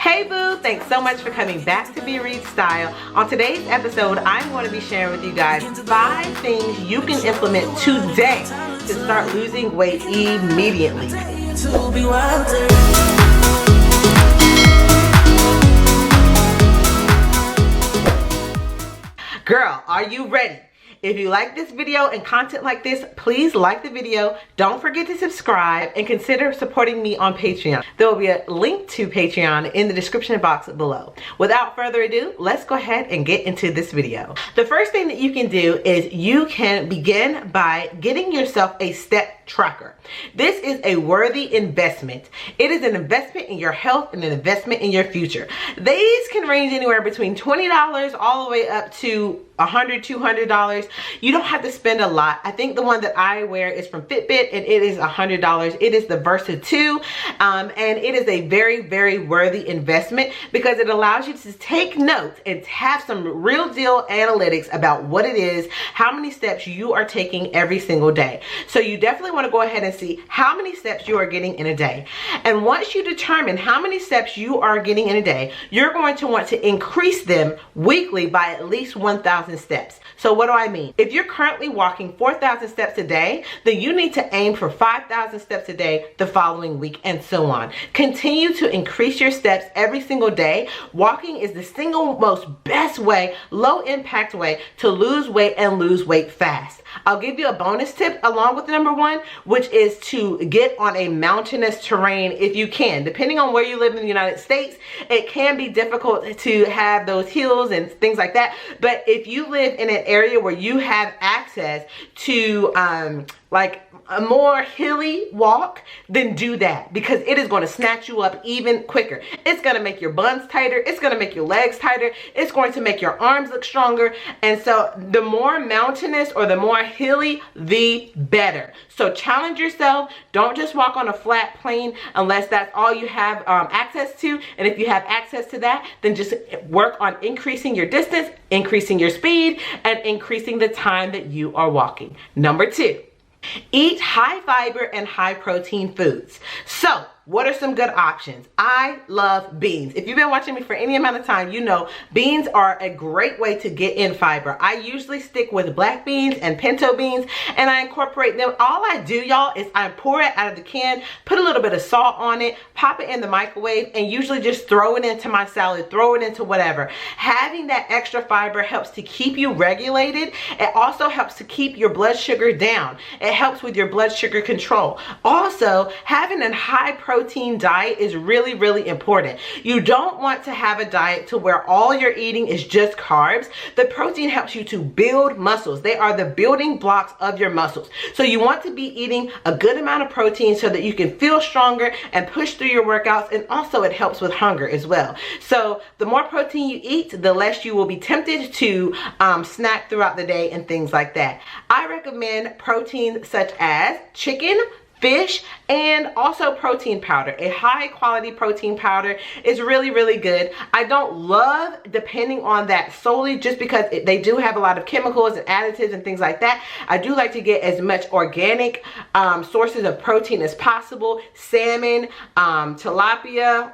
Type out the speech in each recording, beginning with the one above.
Hey boo, thanks so much for coming back to Be Reed Style. On today's episode, I'm going to be sharing with you guys 5 things you can implement today to start losing weight immediately. Girl, are you ready? If you like this video and content like this, please like the video. Don't forget to subscribe and consider supporting me on Patreon. There will be a link to Patreon in the description box below. Without further ado, let's go ahead and get into this video. The first thing that you can do is you can begin by getting yourself a step tracker. This is a worthy investment. It is an investment in your health and an investment in your future. These can range anywhere between $20 all the way up to $100, $200. You don't have to spend a lot. I think the one that I wear is from Fitbit and it is $100. It is the Versa 2 and it is a very, very worthy investment because it allows you to take notes and have some real deal analytics about what it is, how many steps you are taking every single day. So you definitely want to go ahead and see how many steps you are getting in a day. And once you determine how many steps you are getting in a day, you're going to want to increase them weekly by at least 1,000 steps. So what do I mean? If you're currently walking 4,000 steps a day, then you need to aim for 5,000 steps a day the following week and so on. Continue to increase your steps every single day. Walking is the single most best way, low impact way to lose weight and lose weight fast. I'll give you a bonus tip along with number 1, which is to get on a mountainous terrain if you can. Depending on where you live in the United States, it can be difficult to have those hills and things like that. But if you live in an area where you have access to like a more hilly walk, then do that because it is going to snatch you up even quicker. It's going to make your buns tighter. It's going to make your legs tighter. It's going to make your arms look stronger. And so the more mountainous or the more hilly, the better. So challenge yourself. Don't just walk on a flat plane unless that's all you have access to. And if you have access to that, then just work on increasing your distance, increasing your speed, and increasing the time that you are walking. Number 2. Eat high fiber and high protein foods. So, what are some good options? I love beans. If you've been watching me for any amount of time, you know beans are a great way to get in fiber. I usually stick with black beans and pinto beans and I incorporate them. All I do, y'all, is I pour it out of the can, put a little bit of salt on it, pop it in the microwave, and usually just throw it into my salad, throw it into whatever. Having that extra fiber helps to keep you regulated. It also helps to keep your blood sugar down. It helps with your blood sugar control. Also, having a high protein diet is really, really important. You don't want to have a diet to where all you're eating is just carbs. The protein helps you to build muscles. They are the building blocks of your muscles. So you want to be eating a good amount of protein so that you can feel stronger and push through your workouts, and also it helps with hunger as well. So the more protein you eat, the less you will be tempted to snack throughout the day and things like that. I recommend protein such as chicken, fish, and also protein powder. A high quality protein powder is really, really good. I don't love depending on that solely just because they do have a lot of chemicals and additives and things like that. I do like to get as much organic sources of protein as possible. Salmon, tilapia,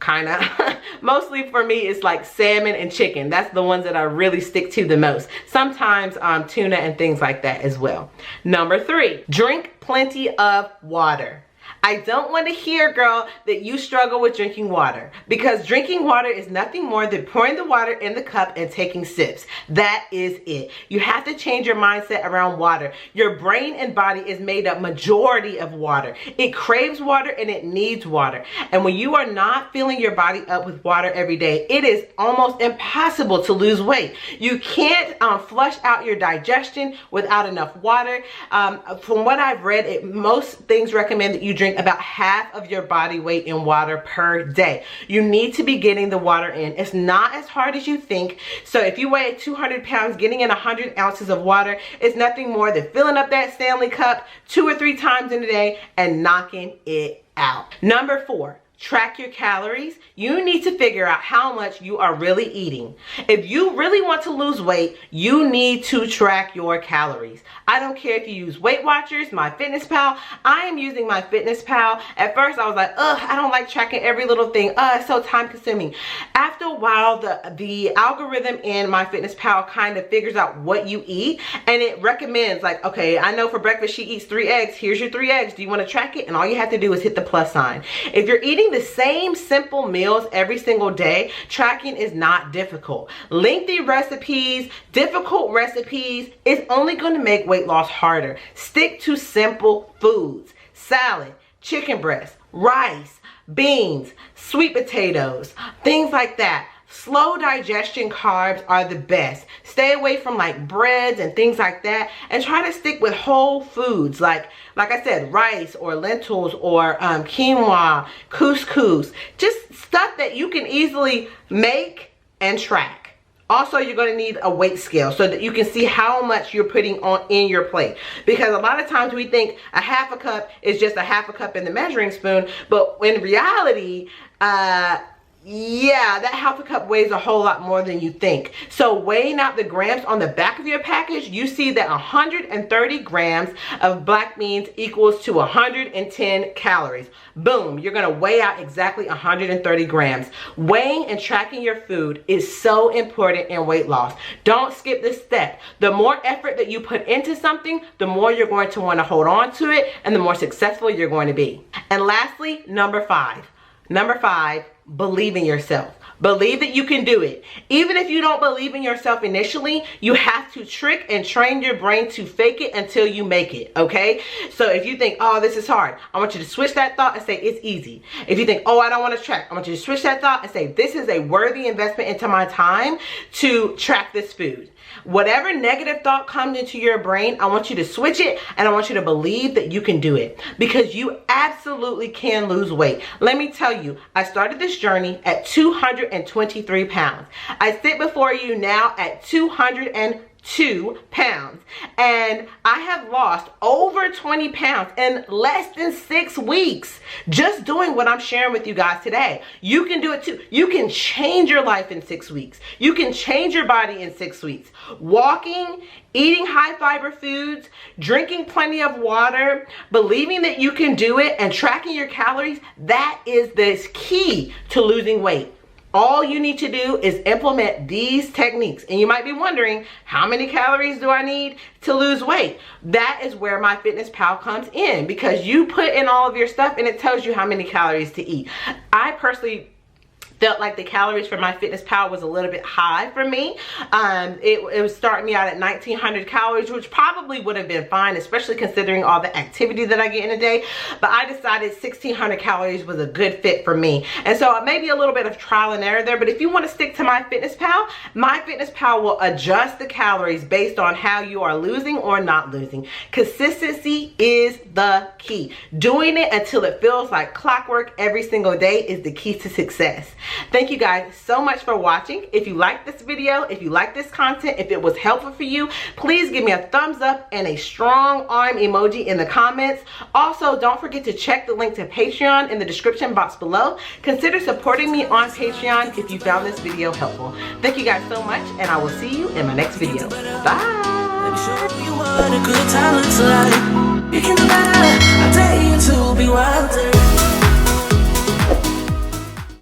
kind of. Mostly for me, it's like salmon and chicken. That's the ones that I really stick to the most. Sometimes tuna and things like that as well. Number 3, drink plenty of water. I don't want to hear, girl, that you struggle with drinking water, because drinking water is nothing more than pouring the water in the cup and taking sips. That is it. You have to change your mindset around water. Your brain and body is made up majority of water. It craves water and it needs water. And when you are not filling your body up with water every day, it is almost impossible to lose weight. You can't flush out your digestion without enough water. From what I've read, most things recommend that you drink about half of your body weight in water per day. You need to be getting the water in. It's not as hard as you think. So if you weigh 200 pounds, getting in 100 ounces of water is nothing more than filling up that Stanley cup 2 or 3 times in a day and knocking it out. Number 4, track your calories, you need to figure out how much you are really eating. If you really want to lose weight, you need to track your calories. I don't care if you use Weight Watchers, MyFitnessPal. I am using MyFitnessPal. At first I was like, I don't like tracking every little thing. It's so time consuming. After a while, the algorithm in MyFitnessPal kind of figures out what you eat, and it recommends, like, okay, I know for breakfast she eats 3 eggs. Here's your 3 eggs. Do you want to track it? And all you have to do is hit the plus sign. If you're eating the same simple meals every single day, tracking is not difficult. Lengthy recipes, difficult recipes, is only going to make weight loss harder. Stick to simple foods: salad, chicken breast, rice, beans, sweet potatoes, things like that. Slow digestion carbs are the best. Stay away from like breads and things like that, and try to stick with whole foods like I said, rice or lentils or quinoa, couscous, just stuff that you can easily make and track. Also, you're going to need a weight scale so that you can see how much you're putting on in your plate, because a lot of times we think a half a cup is just a half a cup in the measuring spoon, but in reality, yeah, that half a cup weighs a whole lot more than you think. So weighing out the grams on the back of your package, you see that 130 grams of black beans equals to 110 calories. Boom, you're gonna weigh out exactly 130 grams. Weighing and tracking your food is so important in weight loss. Don't skip this step. The more effort that you put into something, the more you're going to want to hold on to it, and the more successful you're going to be. And lastly, number five, believe in yourself. Believe that you can do it. Even if you don't believe in yourself initially, you have to trick and train your brain to fake it until you make it, okay? So if you think, oh, this is hard, I want you to switch that thought and say, it's easy. If you think, oh, I don't want to track, I want you to switch that thought and say, this is a worthy investment into my time to track this food. Whatever negative thought comes into your brain, I want you to switch it, and I want you to believe that you can do it, because you absolutely can lose weight. Let me tell you, I started this journey at 223 pounds. I sit before you now at 202 pounds, and I have lost over 20 pounds in less than 6 weeks just doing what I'm sharing with you guys today. You can do it too. You can change your life in 6 weeks. You can change your body in 6 weeks. Walking, eating high fiber foods, drinking plenty of water, believing that you can do it, and tracking your calories, that is the key to losing weight. All you need to do is implement these techniques. And you might be wondering, how many calories do I need to lose weight? That is where MyFitnessPal comes in, because you put in all of your stuff and it tells you how many calories to eat. I personally felt like the calories for MyFitnessPal was a little bit high for me. It was starting me out at 1,900 calories, which probably would have been fine, especially considering all the activity that I get in a day. But I decided 1,600 calories was a good fit for me. And so maybe a little bit of trial and error there. But if you want to stick to MyFitnessPal will adjust the calories based on how you are losing or not losing. Consistency is the key. Doing it until it feels like clockwork every single day is the key to success. Thank you guys so much for watching. If you like this video, if you like this content, if it was helpful for you, please give me a thumbs up and a strong arm emoji in the comments. Also, don't forget to check the link to Patreon in the description box below. Consider supporting me on Patreon if you found this video helpful. Thank you guys so much, and I will see you in my next video. Bye. Let me show you what a good time looks like. You can do better. I dare you to be wilder.